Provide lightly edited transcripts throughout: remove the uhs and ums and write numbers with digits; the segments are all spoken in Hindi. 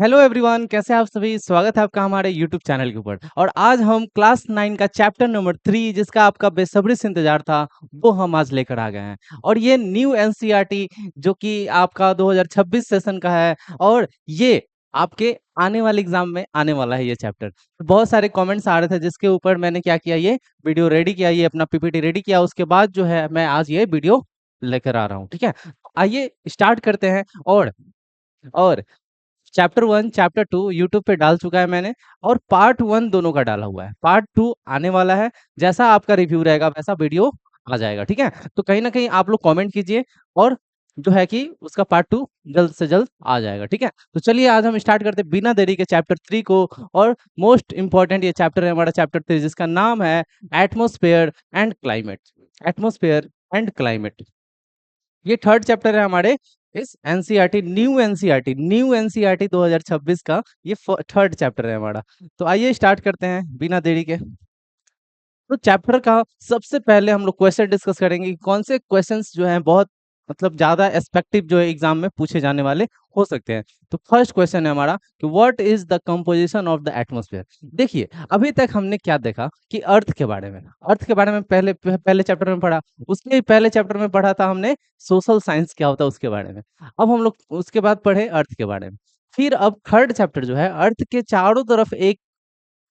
हेलो एवरीवन, कैसे हैं आप सभी। स्वागत है आपका हमारे यूट्यूब चैनल के ऊपर। और आज हम क्लास 9 का चैप्टर नंबर 3 जिसका आपका बेसब्री से इंतजार था वो हम आज लेकर आ गए हैं। और ये न्यू एनसीईआरटी जो कि आपका 2026 सेशन का है। और ये आपके आने वाले एग्जाम में आने वाला है ये चैप्टर। बहुत सारे कमेंट्स आ रहे थे जिसके ऊपर मैंने क्या किया, ये वीडियो रेडी किया, ये अपना पीपीटी रेडी किया। उसके बाद जो है मैं आज ये वीडियो लेकर आ रहा हूँ। ठीक है, आइए स्टार्ट करते हैं। और चैप्टर 1 चैप्टर 2 यूट्यूब पे डाल चुका है मैंने। और पार्ट 1 दोनों का डाला हुआ है, पार्ट 2 आने वाला है। जैसा आपका रिव्यू रहेगा वैसा वीडियो आ जाएगा। ठीक है, तो कहीं ना कहीं आप लोग कमेंट कीजिए और जो है कि उसका पार्ट 2 जल्द से जल्द आ जाएगा। ठीक है, तो चलिए आज हम स्टार्ट करते हैं बिना देरी के चैप्टर 3 को। और मोस्ट इंपॉर्टेंट ये चैप्टर है हमारा, चैप्टर 3, जिसका नाम है atmosphere and climate. Atmosphere and climate, ये थर्ड चैप्टर है हमारे इस न्यू एनसीईआरटी 2026 का। ये थर्ड चैप्टर है हमारा। तो आइए स्टार्ट करते हैं बिना देरी के। तो चैप्टर का सबसे पहले हम लोग क्वेश्चन डिस्कस करेंगे कि कौन से क्वेश्चंस जो हैं बहुत मतलब ज्यादा एस्पेक्टिव जो है एग्जाम में पूछे जाने वाले हो सकते हैं। तो फर्स्ट क्वेश्चन है हमारा कि what is the composition of the atmosphere. देखिए, अभी तक हमने क्या देखा कि अर्थ के बारे में पहले पहले चैप्टर में पढ़ा। उसके पहले चैप्टर में पढ़ा था हमने सोशल साइंस क्या होता है उसके बारे में। अब हम लोग उसके बाद पढ़े अर्थ के बारे में। फिर अब थर्ड चैप्टर जो है अर्थ के चारों तरफ एक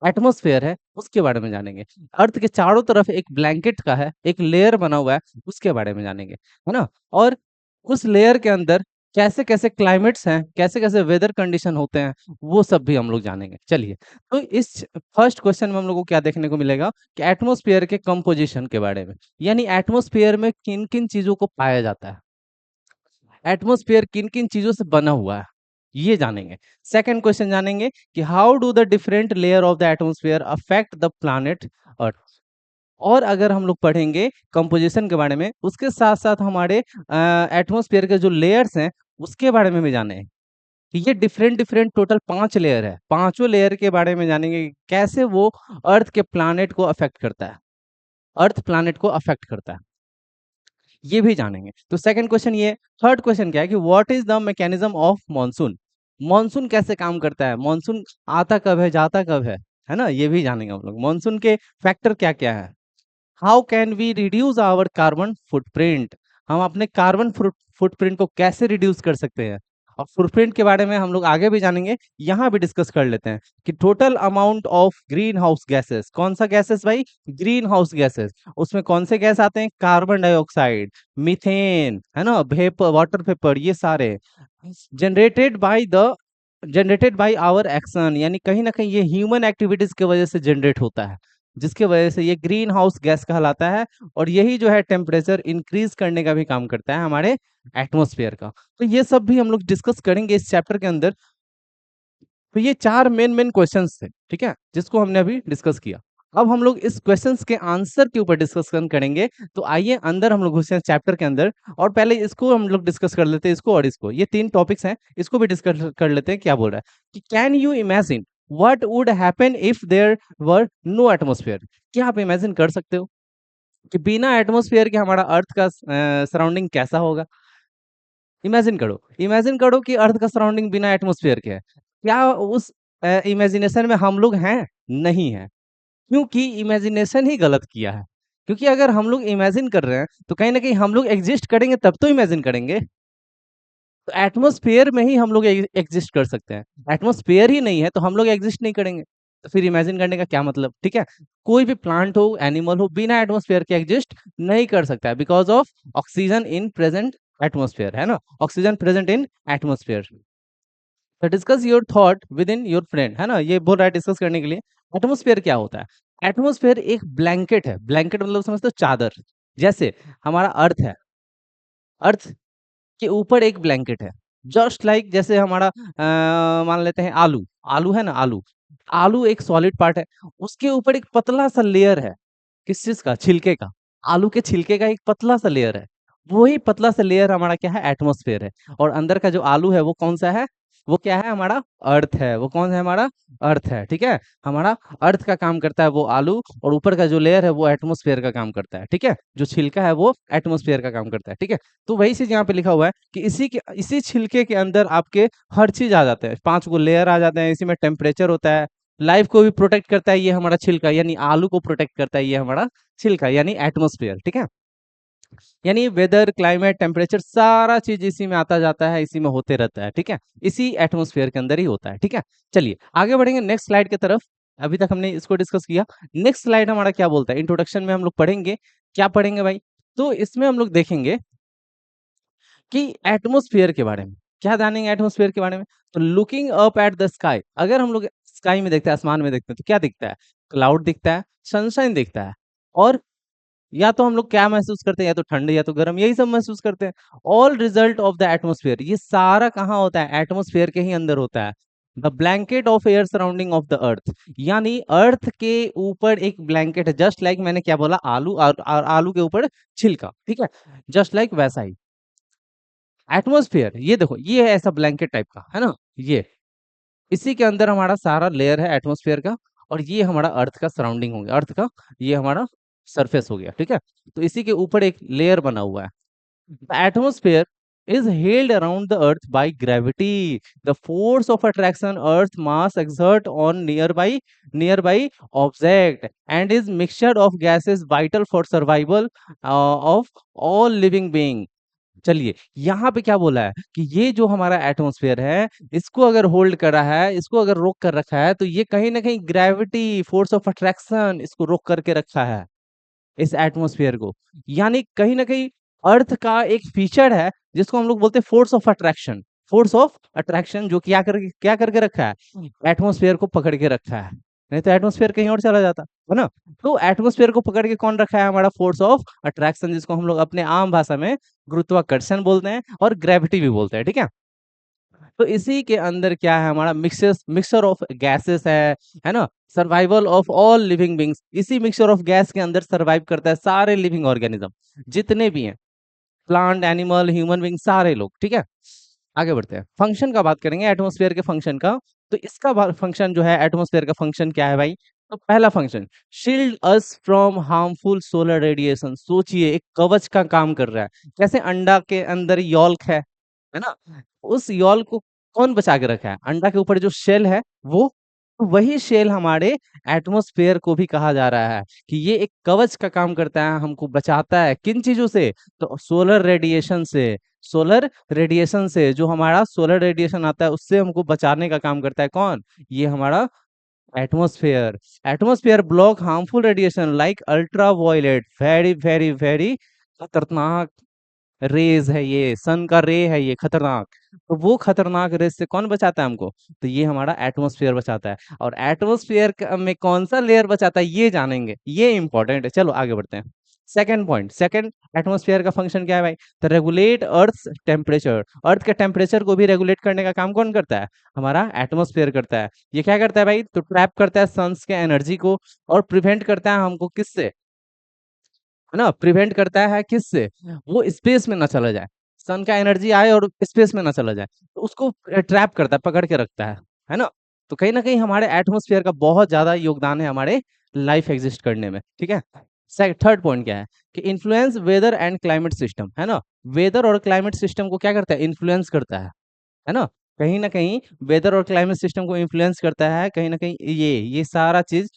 एटमॉस्फेयर है उसके बारे में जानेंगे। अर्थ के चारों तरफ एक ब्लैंकेट का है, एक लेयर बना हुआ है, उसके बारे में जानेंगे, है ना। और उस लेयर के अंदर कैसे कैसे क्लाइमेट्स हैं, कैसे कैसे वेदर कंडीशन होते हैं, वो सब भी हम लोग जानेंगे। चलिए, तो इस फर्स्ट क्वेश्चन में हम लोग को क्या देखने को मिलेगा कि एटमॉस्फेयर के कंपोजिशन के बारे में, यानी एटमॉस्फेयर में किन किन चीजों को पाया जाता है, एटमॉस्फेयर किन किन चीजों से बना हुआ है, ये जानेंगे। सेकंड क्वेश्चन जानेंगे कि how do the different layer of the atmosphere affect the planet earth. और अगर हम लोग पढ़ेंगे कंपोजिशन के बारे में, उसके साथ साथ हमारे एटमॉस्फेयर के जो लेयर्स हैं उसके बारे में भी जाने कि ये डिफरेंट डिफरेंट टोटल 5 लेयर है, पांचों लेयर के बारे में जानेंगे कि कैसे वो अर्थ के प्लैनेट को अफेक्ट करता है, अर्थ प्लैनेट को अफेक्ट करता है, ये भी जानेंगे। तो सेकंड क्वेश्चन ये। थर्ड क्वेश्चन क्या है कि what is the mechanism of monsoon. Monsoon कैसे काम करता है, मॉनसून आता कब है जाता कब है ना, ये भी जानेंगे हम लोग। मॉनसून के फैक्टर क्या क्या है। How can we reduce our carbon footprint, हम अपने कार्बन फुटप्रिंट को कैसे रिड्यूस कर सकते हैं। और फुटप्रिंट के बारे में हम लोग आगे भी जानेंगे, यहाँ भी डिस्कस कर लेते हैं कि total amount of green house gases, कौन सा गैसेस भाई, ग्रीन हाउस गैसेस। उसमें कौन से गैस आते हैं, कार्बन डाइऑक्साइड, मीथेन, है ना, वेपर, वाटर वेपर, ये सारे generated by the generated by our action, यानी कहीं ना कहीं ये ह्यूमन एक्टिविटीज की वजह से जनरेट होता है, जिसके वजह से ये ग्रीन हाउस गैस कहलाता है। और यही जो है टेम्परेचर इंक्रीज करने का भी काम करता है हमारे एटमॉस्फेयर का। तो ये सब भी हम लोग डिस्कस करेंगे इस चैप्टर के अंदर। तो ये चार मेन मेन क्वेश्चंस थे, ठीक है, जिसको हमने अभी डिस्कस किया। अब हम लोग इस क्वेश्चंस के आंसर के ऊपर डिस्कशन करेंगे। तो आइए अंदर हम लोग घुसे हैं चैप्टर के अंदर। और पहले इसको हम लोग डिस्कस कर लेते हैं, इसको और इसको, ये तीन टॉपिक्स हैं, इसको भी डिस्कस कर लेते हैं। क्या बोल रहा है कि can you imagine what would happen if there were no atmosphere. क्या आप इमेजिन कर सकते हो कि बिना एटमॉस्फेयर के हमारा अर्थ का सराउंडिंग कैसा होगा। इमेजिन करो कि अर्थ का सराउंडिंग बिना एटमॉस्फेयर के है। क्या उस इमेजिनेशन में हम लोग हैं, नहीं है, क्योंकि इमेजिनेशन ही गलत किया है। क्योंकि अगर हम लोग इमेजिन कर रहे हैं तो कहीं ना कहीं हम लोग एग्जिस्ट करेंगे तब तो इमेजिन करेंगे। तो एटमॉस्फेयर में ही हम लोग एग्जिस्ट कर सकते हैं, एटमॉस्फेयर ही नहीं है तो हम लोग एग्जिस्ट नहीं करेंगे। तो फिर इमेजिन करने का क्या मतलब, ठीक है। कोई भी प्लांट हो, एनिमल हो, बिना एटमॉस्फेयर के एग्जिस्ट नहीं कर सकता है, because of oxygen in present atmosphere, है ना, ऑक्सीजन प्रेजेंट इन एटमॉस्फेयर। तो discuss your thought with in your friend, है ना, ये बोल रहा है डिस्कस करने के लिए। एटमॉस्फेयर क्या होता है, एटमॉस्फेयर एक ब्लैंकेट है। ब्लैंकेट मतलब समझते हो, चादर। जैसे हमारा अर्थ है, अर्थ के ऊपर एक ब्लैंकेट है। जस्ट लाइक जैसे हमारा मान लेते हैं आलू, आलू है ना, आलू, आलू एक सॉलिड पार्ट है, उसके ऊपर एक पतला सा लेयर है, किस चीज का, छिलके का। आलू के छिलके का एक पतला सा लेयर है, वही पतला सा लेयर हमारा क्या है, एटमॉस्फेयर है। और अंदर का जो आलू है वो कौन सा है, वो क्या है हमारा? अर्थ है। वो कौन है? हमारा अर्थ है। ठीक है, हमारा अर्थ का काम करता है वो आलू, और ऊपर का जो लेयर है वो एटमोस्फेयर का काम करता है। ठीक है, जो छिलका है वो एटमोस्फेयर का काम करता है। ठीक है, तो वही चीज यहाँ पे लिखा हुआ है कि इसी छिलके के अंदर आपके हर चीज आ जाते हैं, 5 गो लेयर आ जाते हैं, इसी में टेम्परेचर होता है, लाइफ को भी प्रोटेक्ट करता है ये हमारा छिलका, यानी आलू को प्रोटेक्ट करता है ये हमारा छिलका, यानी एटमोस्फेयर। ठीक है, यानी वेदर, क्लाइमेट, टेम्परेचर सारा चीज इसी में आता जाता है, इसी में होते रहता है। ठीक है, इसी एटमोस्फेयर के अंदर ही होता है। ठीक है, चलिए आगे बढ़ेंगे नेक्स्ट स्लाइड की तरफ। अभी तक हमने इसको डिस्कस किया। नेक्स्ट स्लाइड हमारा क्या बोलता है? इंट्रोडक्शन में हम लोग पढ़ेंगे, क्या पढ़ेंगे भाई? तो इसमें हम लोग देखेंगे कि एटमोस्फेयर के बारे में क्या जानेंगे। एटमोस्फेयर के बारे में तो looking up at the sky, अगर हम लोग स्काई में देखते हैं, आसमान में देखते हैं, तो क्या दिखता है? क्लाउड दिखता है, सनशाइन दिखता है, और या तो हम लोग क्या महसूस करते हैं? या तो ठंड या तो गर्म, यही सब महसूस करते हैं। All result of the atmosphere, ये सारा कहाँ होता है? एटमोस्फेयर के ही अंदर होता है। The blanket of air surrounding of the earth, यानी अर्थ के ऊपर एक ब्लैंकेट है, जस्ट लाइक मैंने क्या बोला? आलू, आलू के ऊपर छिलका। ठीक है, जस्ट लाइक वैसा ही एटमोस्फेयर, ये देखो, ये है ऐसा ब्लैंकेट टाइप का, है ना? ये इसी के अंदर हमारा सारा लेयर है एटमोस्फेयर का, और ये हमारा अर्थ का सराउंडिंग हो गया, अर्थ का ये हमारा सरफेस हो गया। ठीक है, तो इसी के ऊपर एक लेयर बना हुआ है। The atmosphere is held around the earth by gravity, the force of attraction earth mass exert on nearby object, and is mixture of gases vital for survival of all living being। चलिए, यहाँ पे क्या बोला है कि ये जो हमारा एटमॉस्फेयर है, इसको अगर होल्ड कर रहा है, इसको अगर रोक कर रखा है, तो ये कहीं ना कहीं ग्रेविटी, फोर्स ऑफ अट्रैक्शन इसको रोक करके रखा है, इस एटमॉस्फेयर को। यानी कहीं ना कहीं अर्थ का एक फीचर है जिसको हम लोग बोलते हैं force of attraction. Force of attraction जो क्या करके रखा है? एटमॉस्फेयर को पकड़ के रखा है, नहीं तो एटमॉस्फेयर कहीं और चला जाता है ना। तो एटमॉस्फेयर को पकड़ के कौन रखा है? हमारा फोर्स ऑफ अट्रैक्शन, जिसको हम लोग अपने आम भाषा में गुरुत्वाकर्षण बोलते हैं और ग्रेविटी भी बोलते हैं। ठीक है, तो इसी के अंदर क्या है? हमारा मिक्सचर ऑफ गैसेस है ना? Survival of all living beings, इसी मिक्सचर ऑफ गैस के अंदर सर्वाइव करता है सारे लिविंग ऑर्गेनिज्म, जितने भी हैं, प्लांट, एनिमल, ह्यूमन बींग, सारे लोग। ठीक है, आगे बढ़ते हैं, फंक्शन का बात करेंगे, एटमॉस्फेयर के फंक्शन का। तो इसका फंक्शन जो है, एटमॉस्फेयर का फंक्शन क्या है भाई? तो पहला function, shield us from harmful solar radiation. सोचिए, एक कवच का काम कर रहा है, जैसे अंडा के अंदर यॉल्क है ना? उस यॉल को कौन बचा के रखा है? अंडा के ऊपर जो शेल है वो, तो वही शेल हमारे एटमॉस्फेयर को भी कहा जा रहा है कि ये एक कवच का काम करता है, हमको बचाता है किन चीजों से? तो सोलर रेडिएशन से। सोलर रेडिएशन से, जो हमारा सोलर रेडिएशन आता है उससे हमको बचाने का काम करता है कौन? ये हमारा atmosphere. Atmosphere block harmful radiation like ultra violet, very very very खतरनाक रेज है, ये सन का रे है, ये खतरनाक। तो वो खतरनाक रेज से कौन बचाता है हमको? तो ये हमारा एटमॉस्फेयर बचाता है। और एटमॉस्फेयर में कौन सा लेयर बचाता है ये जानेंगे, ये इंपॉर्टेंट है। चलो आगे बढ़ते हैं। सेकंड पॉइंट, सेकंड एटमॉस्फेयर का फंक्शन क्या है भाई? तो रेगुलेट अर्थ टेम्परेचर। अर्थ के टेम्परेचर को भी रेगुलेट करने का काम कौन करता है? हमारा एटमॉस्फेयर करता है। ये क्या करता है भाई? तो ट्रैप करता है सन्स के एनर्जी को, और प्रिवेंट करता है हमको किससे? है ना? प्रिवेंट करता है किससे? वो स्पेस में ना चला जाए, सन का एनर्जी आए और स्पेस में ना चला जाए, तो उसको ट्रैप करता है, पकड़ के रखता है ना? तो कहीं ना कहीं हमारे एटमॉस्फेयर का बहुत ज्यादा योगदान है हमारे लाइफ एग्जिस्ट करने में। ठीक है, थर्ड पॉइंट क्या है? कि influence weather and climate system, है ना? वेदर और क्लाइमेट सिस्टम को क्या करता है? इन्फ्लुएंस करता है ना? कहीं न कहीं वेदर और क्लाइमेट सिस्टम को इन्फ्लुएंस करता है, कहीं न कहीं ये सारा चीज़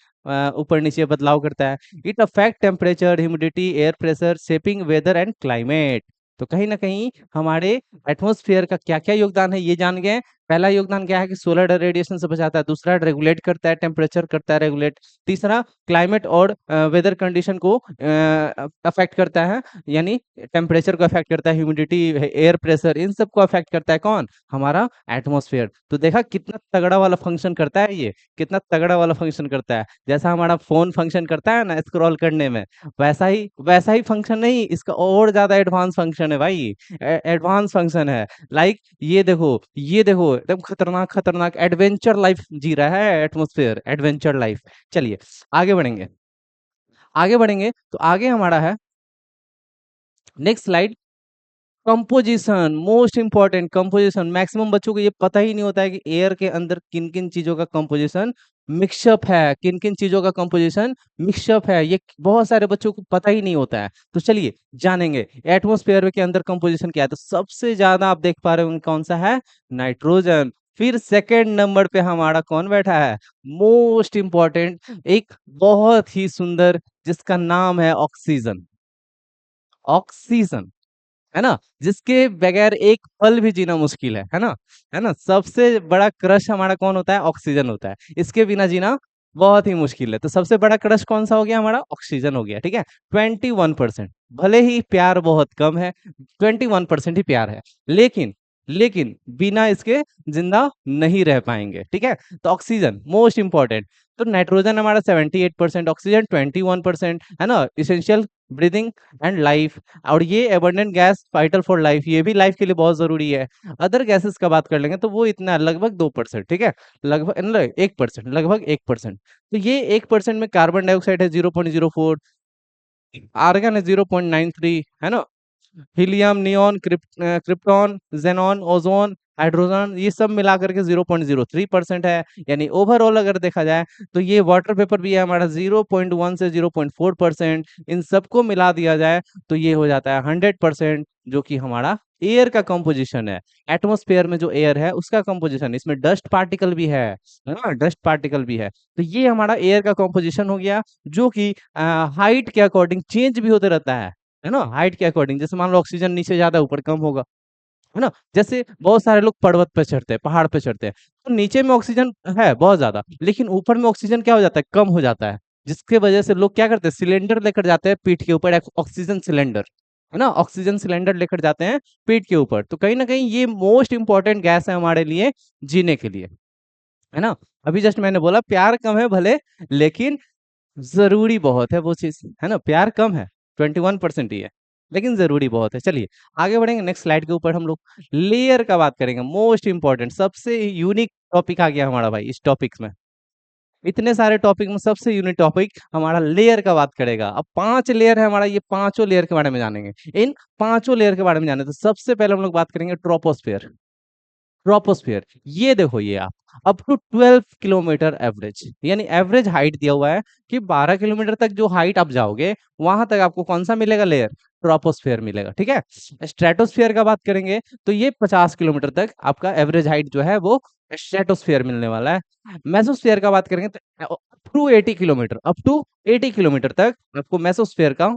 ऊपर-नीचे बदलाव करता है। It affect temperature, humidity, air pressure, shaping weather and climate. तो कहीं न कहीं हमारे एटमॉस्फेयर का क्या-क्या योगदान है ये जान गए। पहला योगदान क्या है? कि सोलर रेडिएशन से बचाता है, दूसरा रेगुलेट करता है, टेम्परेचर करता है रेगुलेट, तीसरा क्लाइमेट और वेदर कंडीशन को अफेक्ट करता है, यानी टेम्परेचर को अफेक्ट करता है, ह्यूमिडिटी, एयर प्रेशर, इन सब को अफेक्ट करता है कौन? हमारा एटमॉस्फेयर। तो देखा कितना तगड़ा वाला फंक्शन करता है ये, कितना तगड़ा वाला फंक्शन करता है। जैसा हमारा फोन फंक्शन करता है ना स्क्रॉल करने में, वैसा ही फंक्शन नहीं, इसका और ज्यादा एडवांस फंक्शन है भाई। एडवांस फंक्शन है। लाइक ये देखो एकदम खतरनाक खतरनाक एडवेंचर लाइफ जी रहा है एटमॉस्फेयर, एडवेंचर लाइफ। चलिए आगे बढ़ेंगे, आगे बढ़ेंगे तो आगे हमारा है next slide. Composition most important, composition maximum बच्चों को ये पता ही नहीं होता है कि एयर के अंदर किन किन चीजों का कंपोजिशन मिक्सअप है, किन किन चीजों का कंपोजिशन मिक्सअप है, ये बहुत सारे बच्चों को पता ही नहीं होता है। तो चलिए जानेंगे एटमॉस्फेयर के अंदर कंपोजिशन क्या है। तो सबसे ज्यादा आप देख पा रहे हो कौन सा है, नाइट्रोजन। फिर सेकंड नंबर पे हमारा कौन बैठा है, मोस्ट इंपॉर्टेंट, एक बहुत ही सुंदर, जिसका नाम है ऑक्सीजन। ऑक्सीजन, है ना, जिसके बगैर एक पल भी जीना मुश्किल है ना, है ना। सबसे बड़ा क्रश हमारा कौन होता है, ऑक्सीजन होता है, इसके बिना जीना बहुत ही मुश्किल है। तो सबसे बड़ा क्रश कौन सा हो गया, हमारा ऑक्सीजन हो गया, ठीक है। 21%, भले ही प्यार बहुत कम है, 21% ही प्यार है, लेकिन लेकिन बिना इसके जिंदा नहीं रह पाएंगे, ठीक है। तो ऑक्सीजन मोस्ट इंपॉर्टेंट। तो नाइट्रोजन हमारा 78%, ऑक्सीजन 21%, है ना, इसेंशियल ब्रीदिंग एंड लाइफ। और ये abundant gas vital for life, ये भी लाइफ के लिए बहुत जरूरी है। अदर गैसेस का बात कर लेंगे तो वो इतना लगभग 2%, ठीक है, लगभग 1%, लगभग 1%। तो ये 1% में कार्बन डाइऑक्साइड है 0.04, आर्गन है 0.93, है ना, helium, neon, krypton, xenon, ozone, hydrogen, ये सब मिला करके 0.03% है। यानी ओवरऑल अगर देखा जाए तो ये वाटर पेपर भी है हमारा 0.1 से 0.4%। इन सबको मिला दिया जाए तो ये हो जाता है 100%, जो कि हमारा एयर का कंपोजिशन है। एटमॉस्फेयर में जो एयर है उसका कंपोजिशन, इसमें डस्ट पार्टिकल भी है ना, डस्ट पार्टिकल भी है। तो ये हमारा एयर का कंपोजिशन हो गया, जो कि हाइट के अकॉर्डिंग चेंज भी होते रहता है ना, हाइट के अकॉर्डिंग। जैसे मान लो ऑक्सीजन नीचे ज्यादा ऊपर कम होगा, है ना। जैसे बहुत सारे लोग पर्वत पे चढ़ते हैं, पहाड़ पे चढ़ते हैं, तो नीचे में ऑक्सीजन है बहुत ज्यादा, लेकिन ऊपर में ऑक्सीजन क्या हो जाता है, कम हो जाता है। जिसके वजह से लोग क्या करते हैं, सिलेंडर लेकर जाते हैं पीठ के ऊपर, ऑक्सीजन सिलेंडर, है ना, ऑक्सीजन सिलेंडर लेकर जाते हैं पीठ के ऊपर। तो कहीं ना कहीं ये मोस्ट इंपॉर्टेंट गैस है हमारे लिए जीने के लिए, है ना। अभी जस्ट मैंने बोला प्यार कम है भले, लेकिन जरूरी बहुत है वो चीज, है ना। प्यार कम है, 21% ही है, लेकिन जरूरी बहुत है। चलिए आगे बढ़ेंगे, नेक्स्ट स्लाइड के ऊपर हम लोग लेयर का बात करेंगे। मोस्ट इंपॉर्टेंट, सबसे यूनिक टॉपिक आ गया हमारा भाई इस टॉपिक में। इतने सारे टॉपिक में सबसे यूनिक टॉपिक हमारा लेयर का बात करेगा। अब 5 लेयर है हमारा, ये पांचों लेयर के बारे में जानेंगे। इन पांचों लेयर के बारे में जाने तो सबसे पहले हम लोग बात करेंगे ट्रोपोस्फेयर। ट्रोपोस्फियर, ये देखो, ये आप अप टू 12 किलोमीटर एवरेज, यानी एवरेज हाइट दिया हुआ है कि 12 किलोमीटर तक जो हाइट आप जाओगे वहां तक आपको कौन सा मिलेगा, लेयर, ट्रोपोस्फियर मिलेगा, ठीक है। स्ट्रेटोस्फियर का बात करेंगे तो ये 50 किलोमीटर तक आपका एवरेज हाइट जो है वो स्ट्रेटोस्फियर मिलने वाला है। मेसोस्फियर का बात करेंगे तो अप टू 80 किलोमीटर तक आपको मेसोस्फियर का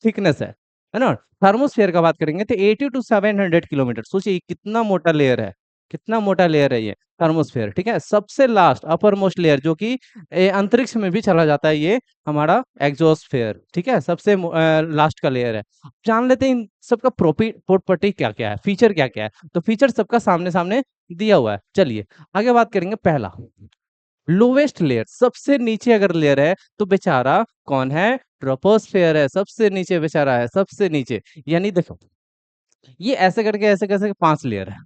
थिकनेस है ना। थर्मोस्फियर का बात करेंगे तो 80 to 700 किलोमीटर, सोचिए कितना मोटा लेयर है, कितना मोटा लेयर है ये थर्मोस्फेयर, ठीक है। सबसे लास्ट अपर मोस्ट लेयर जो कि अंतरिक्ष में भी चला जाता है, ये हमारा एग्जोस्फेयर, ठीक है, सबसे लास्ट का लेयर है। जान लेते हैं इन सबका प्रॉपर्टी क्या क्या है, फीचर क्या क्या है। तो फीचर सबका सामने सामने दिया हुआ है। चलिए आगे बात करेंगे। पहला, लोवेस्ट लेयर, सबसे नीचे अगर लेयर है तो बेचारा कौन है, ट्रोपोस्फेयर है, सबसे नीचे बेचारा है, सबसे नीचे। यानी देखो ये ऐसे करके ऐसे कैसे 5 लेयर है,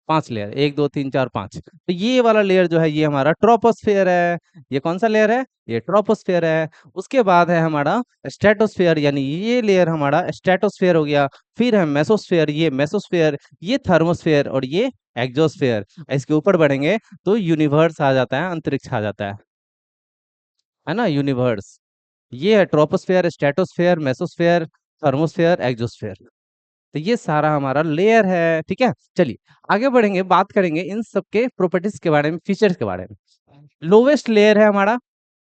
5 लेयर, 1 2 3 4 5। तो ये वाला लेयर जो है ये हमारा ट्रोपोस्फेयर है। ये कौन सा लेयर है, ये ट्रोपोस्फेयर है। उसके बाद है हमारा स्ट्रेटोस्फेयर, यानी ये लेयर हमारा स्ट्रेटोस्फेयर हो गया। फिर है मेसोस्फेयर, ये मेसोस्फेयर, ये थर्मोस्फेयर और ये एक्सोस्फेयर। इसके ऊपर बढ़ेंगे तो यूनिवर्स आ जाता है, अंतरिक्ष आ जाता है ना, यूनिवर्स। ये है troposphere, stratosphere, mesosphere, thermosphere, exosphere. तो ये सारा हमारा लेयर है, ठीक है। चलिए आगे बढ़ेंगे, बात करेंगे इन सब के प्रॉपर्टीज के बारे में, फीचर्स के बारे में। लोवेस्ट लेयर है हमारा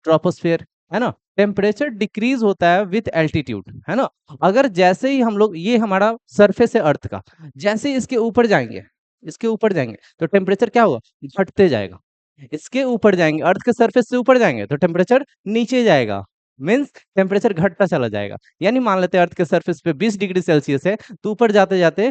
ट्रोपोस्फेयर, है ना। टेम्परेचर डिक्रीज होता है विथ एल्टीट्यूड, है ना। अगर जैसे ही हम लोग, ये हमारा सरफेस है अर्थ का, जैसे ही इसके ऊपर जाएंगे, इसके ऊपर जाएंगे तो टेम्परेचर क्या होगा, घटते जाएगा। इसके ऊपर जाएंगे, अर्थ के सरफेस से ऊपर जाएंगे तो टेम्परेचर नीचे जाएगा, मीन्स टेम्परेचर घटता चला जाएगा। यानी मान लेते हैं अर्थ के सरफेस पे 20 डिग्री सेल्सियस है, तो ऊपर जाते जाते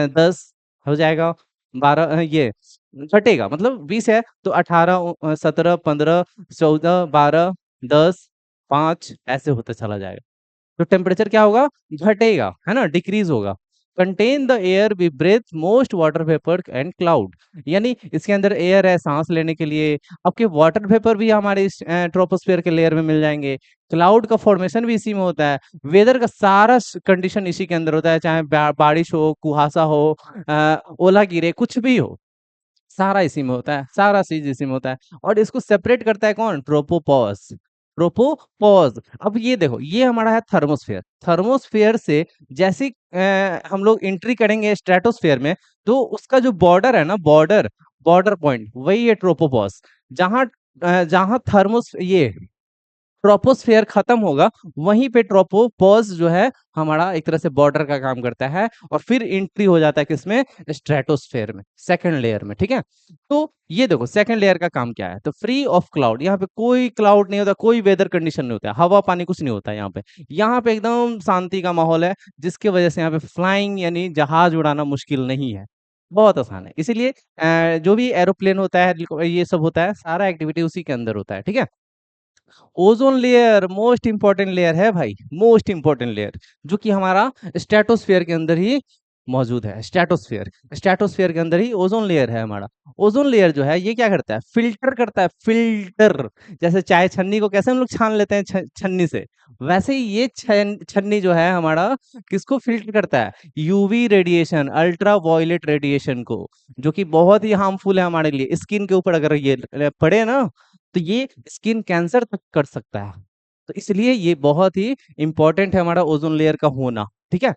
10 हो जाएगा, 12, ये घटेगा, मतलब 20 है तो 18, 17, 15, 14, 12, 10, 5 ऐसे होते चला जाएगा। तो टेम्परेचर क्या होगा, घटेगा, है ना, डिक्रीज होगा। Contain the air we breathe most water vapour and cloud. यानी इसके अंदर एयर है सांस लेने के लिए। आपके वाटर वेपर भी हमारे इस ट्रोपोस्फेयर के लेयर में मिल जाएंगे। क्लाउड का फॉर्मेशन भी इसी में होता है। वेदर का सारा कंडीशन इसी के अंदर होता है, चाहे बारिश हो, कुहासा हो, ओला गिरे, कुछ भी हो, सारा इसी में होता है, सारा चीज इसी में होता है। और इसको सेपरेट करता है कौन? ट्रोपोपॉज। ट्रोपोपॉज। अब ये देखो, ये हमारा है थर्मोस्फेयर। थर्मोस्फेयर से जैसे ही, हम लोग एंट्री करेंगे स्ट्रेटोस्फेयर में, तो उसका जो बॉर्डर है ना, बॉर्डर बॉर्डर पॉइंट, वही है ट्रोपोपॉज। जहां जहां थर्मोस ये ट्रोपोस्फेयर खत्म होगा, वहीं पे ट्रोपोपॉज जो है हमारा एक तरह से बॉर्डर का काम करता है, और फिर एंट्री हो जाता है किसमें? स्ट्रेटोस्फेयर में, सेकंड लेयर में। ठीक है, तो ये देखो सेकंड लेयर का काम क्या है। तो फ्री ऑफ क्लाउड, यहाँ पे कोई क्लाउड नहीं होता, कोई वेदर कंडीशन नहीं होता है, हवा पानी कुछ नहीं होता है यहाँ पे। यहाँ पे एकदम शांति का माहौल है, जिसकी वजह से यहाँ पे फ्लाइंग यानी जहाज उड़ाना मुश्किल नहीं है, बहुत आसान है। इसीलिए जो भी एरोप्लेन होता है, ये सब होता है, सारा एक्टिविटी उसी के अंदर होता है। ठीक है, ozone layer most important layer है भाई, मोस्ट इंपॉर्टेंट लेयर, जो कि हमारा स्ट्रेटोस्फेयर के अंदर ही मौजूद है। स्ट्रेटोस्फेयर, स्ट्रेटोस्फेयर के अंदर ही ओजोन लेयर है हमारा। ओजोन लेयर जो है ये क्या करता है? फिल्टर करता है, फिल्टर। जैसे चाय छन्नी को कैसे हम लोग छान लेते हैं छन्नी से, वैसे ही ये छन्नी जो है हमारा किसको फिल्टर करता है? UV radiation, ultraviolet radiation को, जो कि बहुत ही हार्मफुल है हमारे लिए। स्किन के ऊपर अगर ये पड़े ना, तो ये स्किन कैंसर तक कर सकता है। तो इसलिए ये बहुत ही इंपॉर्टेंट है हमारा ओजोन लेयर का होना। ठीक है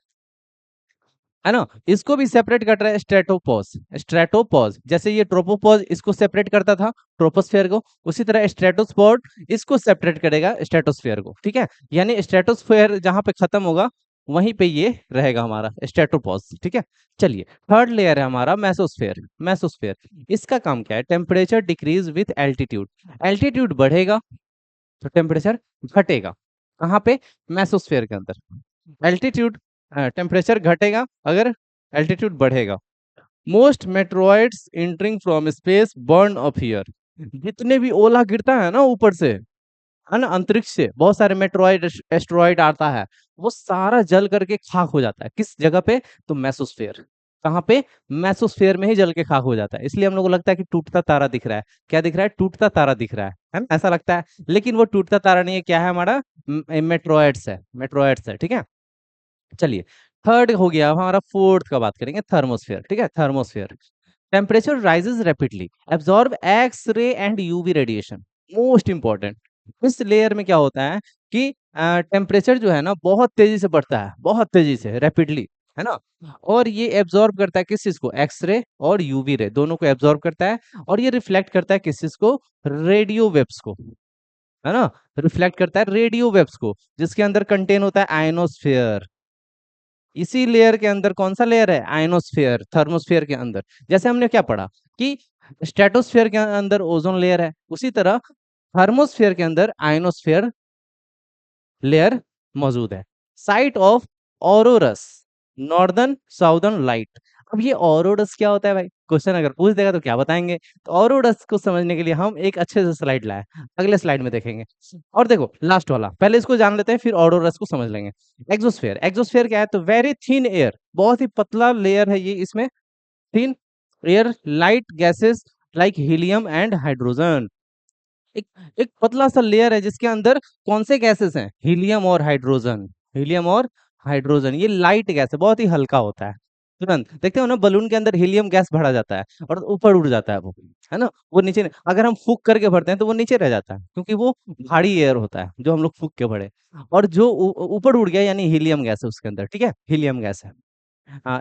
ना? इसको भी सेपरेट कर रहा है स्ट्रेटोपॉज। स्ट्रेटोपॉज जैसे ये ट्रोपोपॉज इसको सेपरेट करता था ट्रोपोस्फेयर को, उसी तरह स्ट्रेटोस्फोर्ड इसको सेपरेट करेगा स्ट्रेटोस्फेयर को। ठीक है, यानी स्ट्रेटोस्फेयर जहां पे खत्म होगा, वहीं पे ये रहेगा हमारा स्ट्रेटोपॉज। ठीक है, चलिए थर्ड लेयर है हमारा मेसोस्फेयर। मेसोस्फेयर, इसका काम क्या है? Temperature decrease with altitude. Altitude बढ़ेगा तो टेम्परेचर घटेगा। कहाँ पे? मेसोस्फेयर के अंदर। एल्टीट्यूड, टेम्परेचर घटेगा अगर एल्टीट्यूड बढ़ेगा। Most meteoroids entering from space burn off here. जितने भी ओला गिरता है ना ऊपर से, है ना, अंतरिक्ष से बहुत सारे मेट्रोइड एस्ट्रॉइड आता है, वो सारा जल करके खाक हो जाता है। किस जगह पे? तो मेसोस्फेयर। कहाँ पे? मेसोस्फेयर में ही जल के खाक हो जाता है। इसलिए हम लोग को लगता है कि टूटता तारा दिख रहा है। क्या दिख रहा है? टूटता तारा दिख रहा है ना? ऐसा लगता है, लेकिन वो टूटता तारा नहीं है, क्या है हमारा? मेट्रोइड्स है, मेट्रोइड्स है। ठीक है, चलिए थर्ड हो गया। अब हमारा फोर्थ का बात करेंगे, थर्मोस्फेयर। ठीक है, thermosphere. Temperature rises rapidly, absorb X ray and UV radiation. Most important, इस लेयर में क्या होता है कि टेम्परेचर जो है ना बहुत तेजी से बढ़ता है, बहुत तेजी से, रैपिडली, है ना। और ये एब्जॉर्ब करता है किस चीज को? एक्स रे और यूवी रे, दोनों को एब्जॉर्ब करता है। और ये रिफ्लेक्ट करता है किस चीज को? रेडियो वेव्स को, है ना। रिफ्लेक्ट करता है रेडियो वेव्स को, जिसके अंदर कंटेन होता है आयनोस्फेयर। इसी लेयर के अंदर कौन सा लेयर है? आयनोस्फेयर, थर्मोस्फेयर के अंदर। जैसे हमने क्या पढ़ा कि स्ट्रेटोस्फेयर के अंदर ओजोन लेयर है, उसी तरह थर्मोस्फेयर के अंदर आयनोस्फेयर लेयर मौजूद है। Site of auroras, northern southern light. अब ये ऑरोरस क्या होता है भाई? क्वेश्चन अगर पूछ देगा तो क्या बताएंगे? तो ऑरोरस को समझने के लिए हम एक अच्छे से स्लाइड लाए, अगले स्लाइड में देखेंगे। और देखो लास्ट वाला, पहले इसको जान लेते हैं, फिर ऑरोरस को समझ लेंगे। एक्सोस्फेयर, एक्सोस्फेयर क्या है? तो वेरी थिन एयर, बहुत ही पतला लेयर है ये, इसमें thin air light gases like helium and hydrogen. एक एक पतला सा लेयर है जिसके अंदर कौन से गैसेस हैं? हीलियम और हाइड्रोजन। हीलियम और हाइड्रोजन, ये लाइट गैस है, बहुत ही हल्का होता है। तुरंत देखते हो ना, बलून के अंदर हीलियम गैस भरा जाता है और ऊपर उड़ जाता है वो, है ना। वो नीचे अगर हम फूक करके भरते हैं तो वो नीचे रह जाता है, क्योंकि वो भारी एयर होता है जो हम लोग फूक के भरे। और जो ऊपर उड़ गया यानी हीलियम गैस है उसके अंदर। ठीक है, हीलियम गैस है।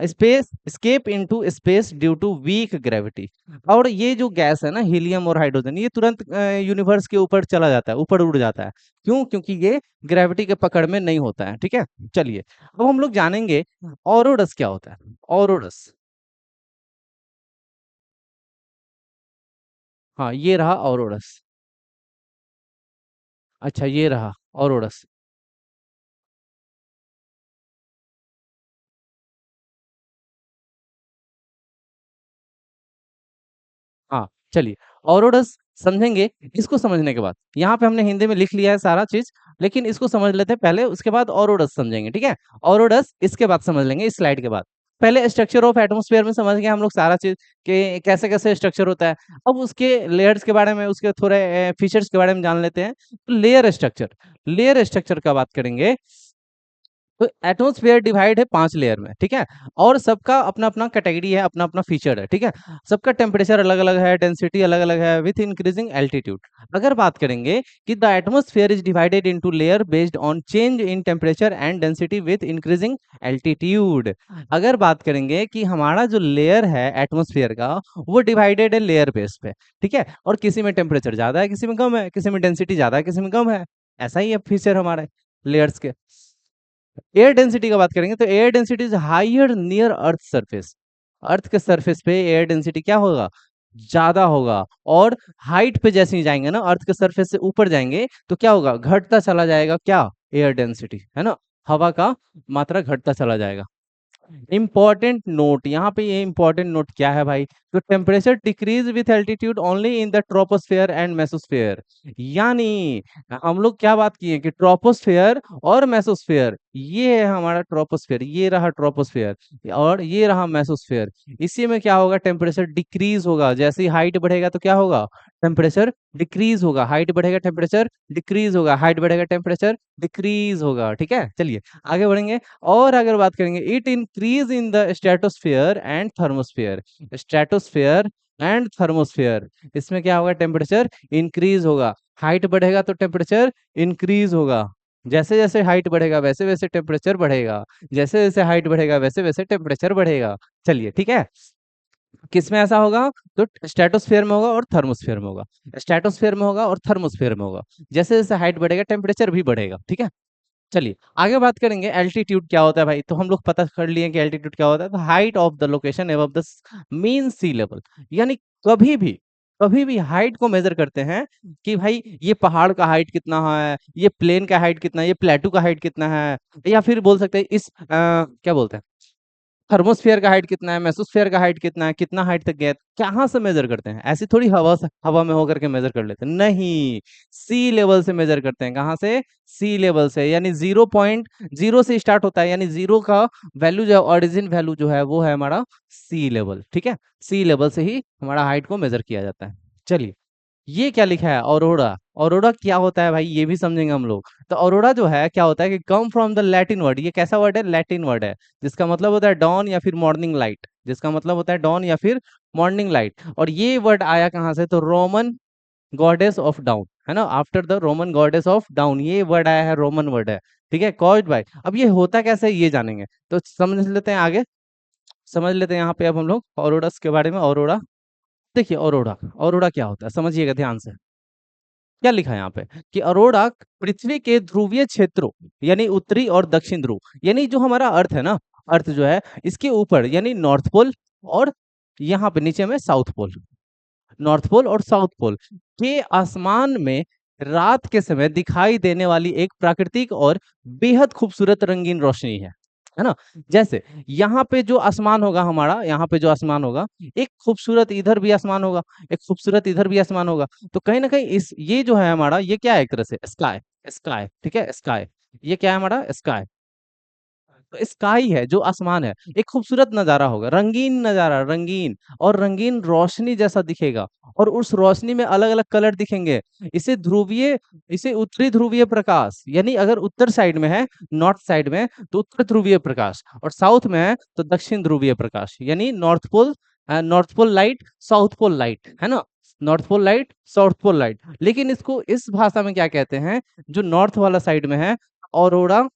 Space escape into space due to weak gravity. और ये जो गैस है ना, हीलियम और हाइड्रोजन, ये तुरंत यूनिवर्स के ऊपर चला जाता है, ऊपर उड़ जाता है। क्यों? क्योंकि ये ग्रेविटी के पकड़ में नहीं होता है। ठीक है, चलिए अब हम लोग जानेंगे ऑरोडस क्या होता है। ऑरोडस, हाँ ये रहा ऑरोडस। अच्छा ये रहा ऑरोडस। हाँ चलिए, ऑरोडस समझेंगे। इसको समझने के बाद यहाँ पे हमने हिंदी में लिख लिया है सारा चीज, लेकिन इसको समझ लेते हैं पहले, उसके बाद ऑरोडस समझेंगे। ठीक है, ऑरोडस इसके बाद समझ लेंगे, इस स्लाइड के बाद। पहले स्ट्रक्चर ऑफ एटमॉस्फेयर में समझ गए हम लोग सारा चीज कि कैसे कैसे स्ट्रक्चर होता है। अब उसके लेयर्स के बारे में, उसके थोड़े फीचर्स के बारे में जान लेते हैं। तो लेयर स्ट्रक्चर का बात करेंगे तो एटमॉस्फेयर डिवाइड है 5 लेयर में, ठीक है। और सबका अपना अपना कैटेगरी है, अपना अपना फीचर है, ठीक है। सबका टेम्परेचर अलग अलग है, डेंसिटी अलग अलग है विथ इंक्रीजिंग एल्टीट्यूड। अगर बात करेंगे कि the atmosphere is divided into layer based on change in temperature and density with increasing altitude. अगर बात करेंगे कि हमारा जो लेयर है एटमॉस्फेयर का, वो डिवाइडेड है लेयर बेस पे, ठीक है। और किसी में टेम्परेचर ज्यादा है, किसी में कम है, किसी में डेंसिटी ज्यादा है, किसी में कम है। ऐसा ही है फीचर हमारे लेयर्स के। एयर डेंसिटी का बात करेंगे तो air density is higher near earth surface. Earth के सरफेस पे एयर डेंसिटी क्या होगा, ज्यादा होगा। और हाइट पे जैसे ही जाएंगे ना, अर्थ के सरफेस से ऊपर जाएंगे तो क्या होगा, घटता चला जाएगा, क्या, एयर डेंसिटी, है ना, हवा का मात्रा घटता चला जाएगा। इंपॉर्टेंट नोट, यहाँ पे ये इंपॉर्टेंट नोट क्या है भाई, तो temperature decrease with altitude only in the troposphere and mesosphere. यानी हम लोग क्या बात किए कि ट्रोपोस्फेयर और मेसोस्फेयर, ये है हमारा ट्रोपोस्फेयर, ये रहा ट्रोपोस्फेयर और ये रहा मेसोस्फेयर। इसी में क्या होगा, टेम्परेचर डिक्रीज होगा। जैसे ही हाइट बढ़ेगा तो क्या होगा, टेम्परेचर डिक्रीज होगा। हाइट बढ़ेगा टेम्परेचर डिक्रीज होगा, हाइट बढ़ेगा टेम्परेचर डिक्रीज होगा, ठीक है। चलिए आगे बढ़ेंगे। और अगर बात करेंगे, it increase in the stratosphere and thermosphere. Stratosphere and thermosphere, इसमें क्या होगा, टेम्परेचर इंक्रीज होगा। हाइट बढ़ेगा तो टेम्परेचर इंक्रीज होगा। जैसे जैसे हाइट बढ़ेगा वैसे वैसे टेम्परेचर बढ़ेगा, जैसे जैसे हाइट बढ़ेगा वैसे वैसे टेम्परेचर बढ़ेगा। चलिए ठीक है, किसमें ऐसा होगा, तो स्ट्रेटोस्फेयर में होगा और थर्मोस्फेयर में होगा। स्ट्रेटोस्फेयर में होगा और थर्मोस्फेयर में होगा। जैसे जैसे हाइट बढ़ेगा टेम्परेचर भी बढ़ेगा, ठीक है। चलिए आगे बात करेंगे, एल्टीट्यूड क्या होता है भाई। तो हम लोग पता कर लिए कि एल्टीट्यूड क्या होता है, तो height of the location above the mean sea level. यानी कभी भी कभी भी हाइट को मेजर करते हैं कि भाई ये पहाड़ का हाइट कितना है, ये प्लेन का हाइट कितना है, ये प्लेटू का हाइट कितना है, या फिर बोल सकते हैं इस क्या बोलते हैं, थर्मोस्फेयर का हाइट कितना है, मेसोस्फेयर का हाइट कितना है, कितना हाइट तक गया, कहाँ से मेजर करते हैं, ऐसी थोड़ी हवा से, हवा में होकर के मेजर कर लेते हैं, नहीं, सी लेवल से मेजर करते हैं। कहाँ से, सी लेवल से। यानी 0.0 से स्टार्ट होता है, यानी जीरो का वैल्यू जो है, ऑरिजिन वैल्यू जो है वो है हमारा सी लेवल, ठीक है। सी लेवल से ही हमारा हाइट को मेजर किया जाता है। चलिए, ये क्या लिखा है, ऑरोरा। ऑरोरा क्या होता है भाई, ये भी समझेंगे हम लोग। तो ऑरोरा जो है क्या होता है कि come from the Latin word, ये कैसा वर्ड है, लैटिन वर्ड है, जिसका मतलब होता है डॉन या फिर मॉर्निंग लाइट, जिसका मतलब होता है डॉन या फिर मॉर्निंग लाइट। और ये वर्ड आया कहाँ से, तो रोमन गॉडेस ऑफ डाउन, है ना, after the Roman goddess of down, ये वर्ड आया है, रोमन वर्ड है, ठीक है, कॉज्ड बाय। अब ये होता कैसे है ये जानेंगे, तो समझ लेते हैं आगे, समझ लेते हैं यहाँ पे अब हम लोग ऑरोरस के बारे में। ऑरोरा, देखिए ऑरोरा, ऑरोरा क्या होता है समझिएगा ध्यान से। क्या लिखा है यहाँ पे कि अरोड़ा पृथ्वी के ध्रुवीय क्षेत्रों, यानी उत्तरी और दक्षिण ध्रुव, यानी जो हमारा अर्थ है ना, अर्थ जो है इसके ऊपर यानी नॉर्थ पोल, और यहाँ पे नीचे में साउथ पोल, नॉर्थ पोल और साउथ पोल के आसमान में रात के समय दिखाई देने वाली एक प्राकृतिक और बेहद खूबसूरत रंगीन रोशनी है ना। जैसे यहाँ पे जो आसमान होगा हमारा, यहाँ पे जो आसमान होगा, एक खूबसूरत इधर भी आसमान होगा, एक खूबसूरत इधर भी आसमान होगा। तो कहीं ना कहीं इस ये जो है हमारा, ये क्या है, एक तरह से स्काई, स्काई, ठीक है, स्काई, ये क्या है हमारा, स्काई। तो स्काई है जो आसमान है, एक खूबसूरत नजारा होगा, रंगीन नजारा, रंगीन, और रंगीन रोशनी जैसा दिखेगा। और उस रोशनी में अलग अलग कलर दिखेंगे। इसे ध्रुवीय, इसे उत्तरी ध्रुवीय प्रकाश, यानी अगर उत्तर साइड में है, नॉर्थ साइड में, तो उत्तर ध्रुवीय प्रकाश, और साउथ में है तो दक्षिण ध्रुवीय प्रकाश, यानी north pole, north pole light, south pole light, है ना, north pole light, south pole light. लेकिन इसको इस भाषा में क्या कहते हैं, जो नॉर्थ वाला साइड में है, ऑरोरा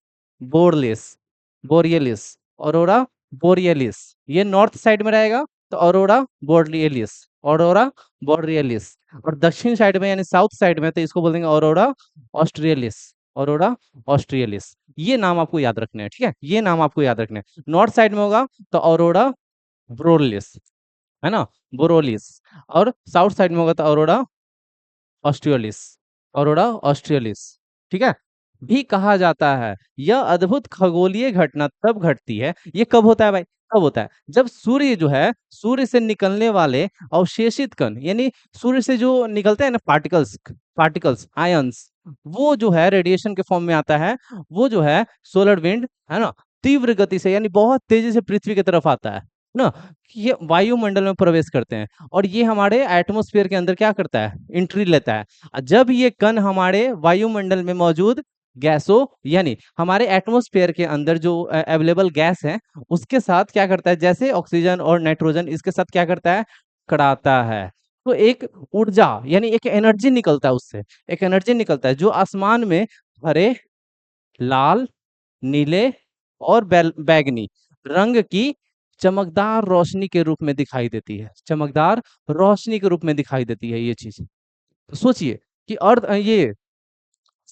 बोरलेस, बोरियलिस, ऑरोरा बोरियलिस। ये नॉर्थ साइड में रहेगा तो ऑरोरा बोरियलिस, ऑरोरा बोरियलिस। और दक्षिण साइड में यानी साउथ साइड में तो इसको बोल देंगे ऑरोरा ऑस्ट्रियलिस, ऑरोरा ऑस्ट्रियलिस। ये नाम आपको याद रखने हैं, ठीक है, ये नाम आपको याद रखने हैं। नॉर्थ साइड में होगा तो ऑरोरा ब्रोलिस, है ना, बोरोलिस। और साउथ साइड में होगा तो ऑरोरा ऑस्ट्रियलिस, ऑरोरा ऑस्ट्रियलिस, ठीक है। भी कहा जाता है यह अद्भुत खगोलीय घटना तब घटती है, ये कब होता है भाई, कब होता है, जब सूर्य जो है, सूर्य से निकलने वाले अवशेषित कण, यानी सूर्य से जो निकलते हैं ना पार्टिकल्स, पार्टिकल्स आयंस, वो जो है रेडिएशन के फॉर्म में आता है, वो जो है सोलर विंड, है ना, तीव्र गति से यानी बहुत तेजी से पृथ्वी की तरफ आता है ना, ये वायुमंडल में प्रवेश करते हैं और ये हमारे एटमॉस्फेयर के अंदर क्या करता है, एंट्री लेता है। जब ये कण हमारे वायुमंडल में मौजूद गैसों यानी हमारे एटमॉस्फेयर के अंदर जो अवेलेबल गैस है उसके साथ क्या करता है, जैसे ऑक्सीजन और नाइट्रोजन इसके साथ क्या करता है, टकराता है। तो एक ऊर्जा यानी एक एनर्जी निकलता है उससे, एक एनर्जी निकलता है जो आसमान में हरे, लाल, नीले और बैगनी रंग की चमकदार रोशनी के रूप में दिखाई देती है, चमकदार रोशनी के रूप में दिखाई देती है ये चीज। तो सोचिए कि अर्थ ये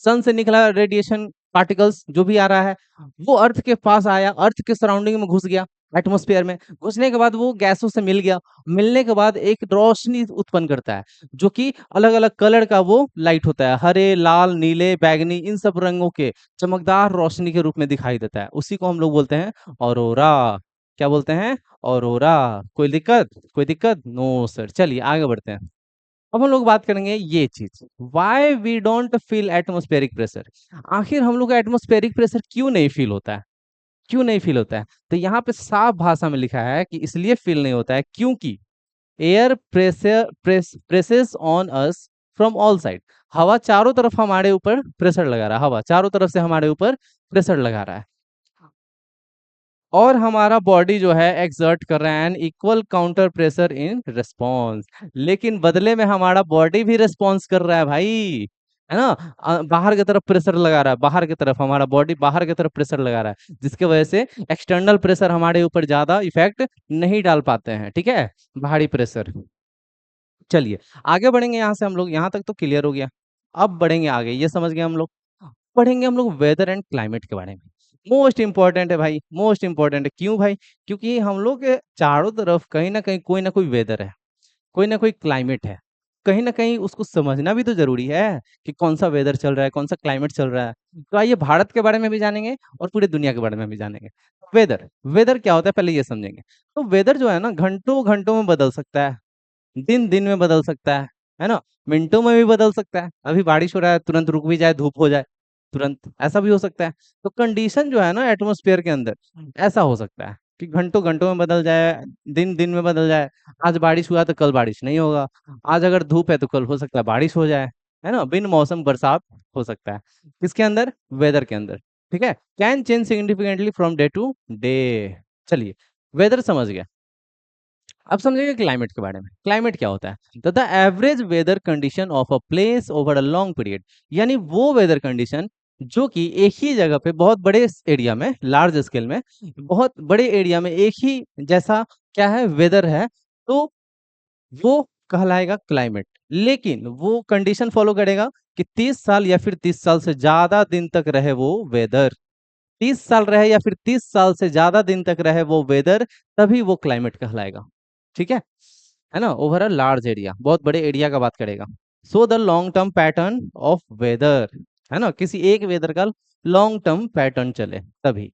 सन से निकला रेडिएशन पार्टिकल्स जो भी आ रहा है वो अर्थ के पास आया, अर्थ के सराउंडिंग में घुस गया, एटमॉस्फेयर में घुसने के बाद वो गैसों से मिल गया, मिलने के बाद एक रोशनी उत्पन्न करता है जो कि अलग अलग कलर का वो लाइट होता है, हरे, लाल, नीले, बैगनी, इन सब रंगों के चमकदार रोशनी के रूप में दिखाई देता है। उसी को हम लोग बोलते हैं ऑरोरा। क्या बोलते हैं, ऑरोरा। कोई दिक्कत, कोई दिक्कत नो सर। चलिए आगे बढ़ते हैं। अब हम लोग बात करेंगे ये चीज, why we don't feel atmospheric pressure. आखिर हम लोग का एटमोस्फेरिक प्रेशर क्यों नहीं फील होता है, क्यों नहीं फील होता है? तो यहाँ पे साफ भाषा में लिखा है कि इसलिए फील नहीं होता है क्योंकि air presses on us from all side. हवा चारों तरफ हमारे ऊपर प्रेशर लगा रहा है, हवा चारों तरफ से हमारे ऊपर प्रेशर लगा रहा है और हमारा बॉडी जो है एक्सर्ट कर रहा है an equal counter pressure in response. लेकिन बदले में हमारा बॉडी भी रिस्पॉन्स कर रहा है भाई, है ना। बाहर की तरफ प्रेशर लगा रहा है, बाहर की तरफ हमारा बॉडी बाहर की तरफ प्रेशर लगा रहा है जिसके वजह से एक्सटर्नल प्रेशर हमारे ऊपर ज्यादा इफेक्ट नहीं डाल पाते हैं, ठीक है, बाहरी प्रेशर। चलिए आगे बढ़ेंगे, यहाँ से हम लोग यहाँ तक तो क्लियर हो गया। अब बढ़ेंगे आगे, ये समझ गए हम लोग। पढ़ेंगे हम लोग वेदर एंड क्लाइमेट के बारे में। मोस्ट इंपॉर्टेंट है भाई, मोस्ट इंपॉर्टेंट है। क्यों भाई? क्योंकि हम लोग के चारों तरफ कहीं ना कहीं कोई ना कोई वेदर है, कोई ना कोई क्लाइमेट है। कहीं ना कहीं उसको समझना भी तो जरूरी है कि कौन सा वेदर चल रहा है, कौन सा क्लाइमेट चल रहा है। तो आइए भारत के बारे में भी जानेंगे और पूरी दुनिया के बारे में भी जानेंगे। वेदर, वेदर क्या होता है पहले ये समझेंगे। तो वेदर जो है ना घंटों घंटों में बदल सकता है, दिन दिन में बदल सकता है ना, मिनटों में भी बदल सकता है। अभी बारिश हो रहा है तुरंत रुक भी जाए, धूप हो जाए तुरंत, ऐसा भी हो सकता है। तो कंडीशन जो है ना एटमॉस्फेयर के अंदर ऐसा हो सकता है कि घंटों घंटों में बदल जाए, दिन दिन में बदल जाए। आज बारिश हुआ तो कल बारिश नहीं होगा, आज अगर धूप है तो कल हो सकता है बारिश हो जाए, है ना। बिन मौसम बरसात हो सकता है किसके अंदर, वेदर के अंदर, ठीक है। Can change significantly from day to day. चलिए वेदर समझ गया, अब समझेंगे क्लाइमेट के बारे में। क्लाइमेट क्या होता है? तो the average weather condition of a place over a long period, यानी वो वेदर कंडीशन जो कि एक ही जगह पे बहुत बड़े एरिया में, लार्ज स्केल में, बहुत बड़े एरिया में एक ही जैसा क्या है वेदर है, तो वो कहलाएगा क्लाइमेट। लेकिन वो कंडीशन फॉलो करेगा कि 30 साल या फिर 30 साल से ज्यादा दिन तक रहे वो वेदर, 30 साल रहे या फिर 30 साल से ज्यादा दिन तक रहे वो वेदर, तभी वो क्लाइमेट कहलाएगा, ठीक है ना। ओवर अ लार्ज एरिया, बहुत बड़े एरिया का बात करेगा। So the long term pattern of weather, है ना, किसी एक वेदर का लॉन्ग टर्म पैटर्न चले तभी।